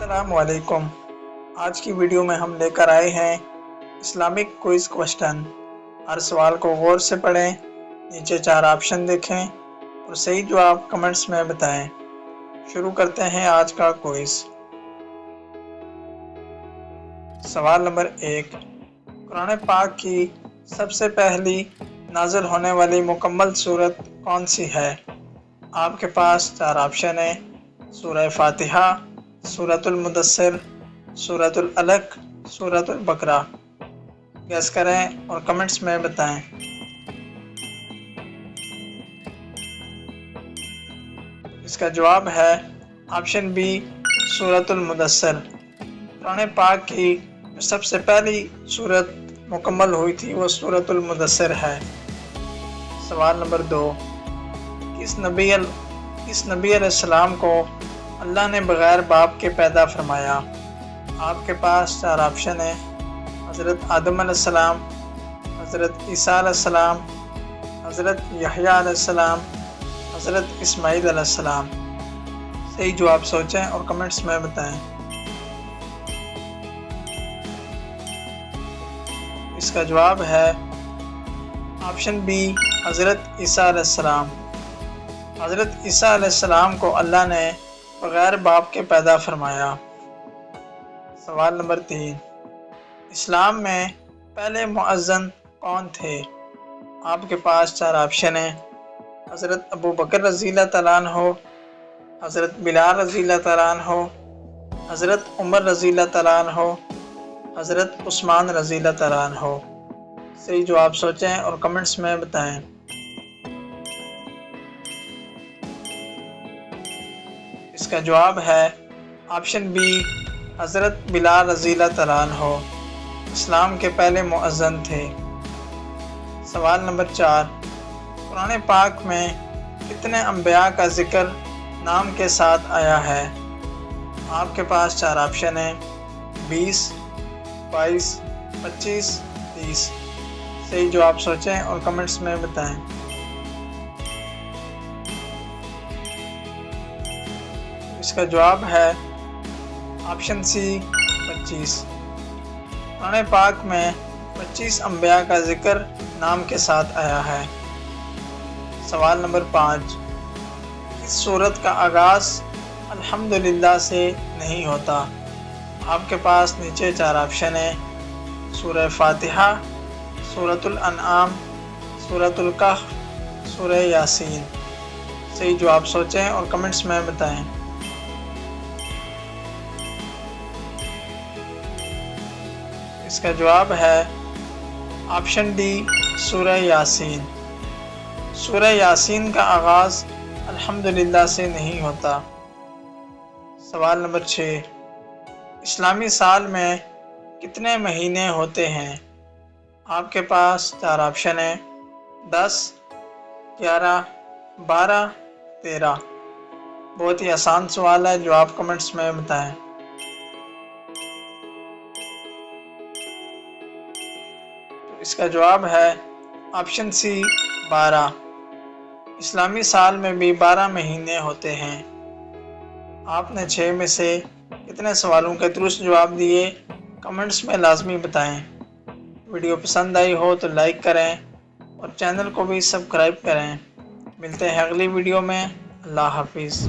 अस्सलाम वालेकुम। आज की वीडियो में हम लेकर आए हैं इस्लामिक क्विज़ क्वेश्चन। हर सवाल को गौर से पढ़ें, नीचे 4 ऑप्शन देखें और सही जवाब कमेंट्स में बताएं। शुरू करते हैं आज का क्विज़। सवाल नंबर 1, कुरान पाक की सबसे पहली नाज़िल होने वाली मुकम्मल सूरत कौन सी है? आपके पास 4 ऑप्शन हैं: सूरह फातिहा, सूरतुल मुदस्सिर, सूरतुल अलक, सूरतुल बकरा। गैस करें और कमेंट्स में बताएं। इसका जवाब है ऑप्शन बी, सूरतुल मुदस्सिर। कुरान पाक की सबसे पहली सूरत मुकम्मल हुई थी वो सूरतुल मुदस्सिर है। सवाल नंबर 2, किस नबी अलैहिस्सलाम को अल्लाह ने बग़ैर बाप के पैदा फरमाया? आपके पास 4 ऑप्शन हैं: हज़रत आदम अलैहिस्सलाम, हज़रत ईसा अलैहिस्सलाम, हज़रत यहया अलैहिस्सलाम, हज़रत इस्माईल अलैहिस्सलाम। सही जवाब सोचें और कमेंट्स में बताएं। इसका जवाब है ऑप्शन बी, हज़रत ईसा अलैहिस्सलाम। हज़रत ईसा अलैहिस्सलाम को अल्लाह ने बग़ैर बाप के पैदा फरमाया। सवाल नंबर 3, इस्लाम में पहले मुअज़्ज़िन कौन थे? आपके पास 4 ऑप्शन हैं: हज़रत अबू बकर रज़ियल्लाहु तआला अन्हु, हज़रत बिलाल रज़ियल्लाहु तआला अन्हु, हज़रत उमर रज़ियल्लाहु तआला अन्हु, हज़रत उस्मान रज़ियल्लाहु तआला अन्हु। सही जवाब सोचें और कमेंट्स में बताएं। इसका जवाब है ऑप्शन बी, हज़रत बिलाल रज़ियल्लाहु तआला अन्हु इस्लाम के पहले मुअज़्ज़िन थे। सवाल नंबर 4, कुरान पाक में कितने अंबिया का ज़िक्र नाम के साथ आया है? आपके पास 4 ऑप्शन हैं: 20, 22, 25, 30। सही जवाब सोचें और कमेंट्स में बताएं। इसका जवाब है ऑप्शन सी, 25। कुरान पाक में 25 अंबिया का जिक्र नाम के साथ आया है। सवाल नंबर 5, इस सूरत का आगाज़ अल्हम्दुलिल्लाह से नहीं होता? आपके पास नीचे 4 ऑप्शन हैं: सूरह फातिहा, सूरतुल अनआम, सूरतुल कहफ, सूरह यासीन। सही जवाब सोचें और कमेंट्स में बताएं। इसका जवाब है ऑप्शन डी, सूरह यासीन। सूरह यासीन का आगाज़ अल्हम्दुलिल्लाह से नहीं होता। सवाल नंबर 6, इस्लामी साल में कितने महीने होते हैं? आपके पास 4 ऑप्शन हैं: 10, 11, 12, 13। बहुत ही आसान सवाल है, जो आप कमेंट्स में बताएं। इसका जवाब है ऑप्शन सी, 12। इस्लामी साल में भी 12 महीने होते हैं। आपने 6 में से कितने सवालों के दुरुस्त जवाब दिए, कमेंट्स में लाजमी बताएं। वीडियो पसंद आई हो तो लाइक करें और चैनल को भी सब्सक्राइब करें। मिलते हैं अगली वीडियो में। अल्लाह हाफिज़।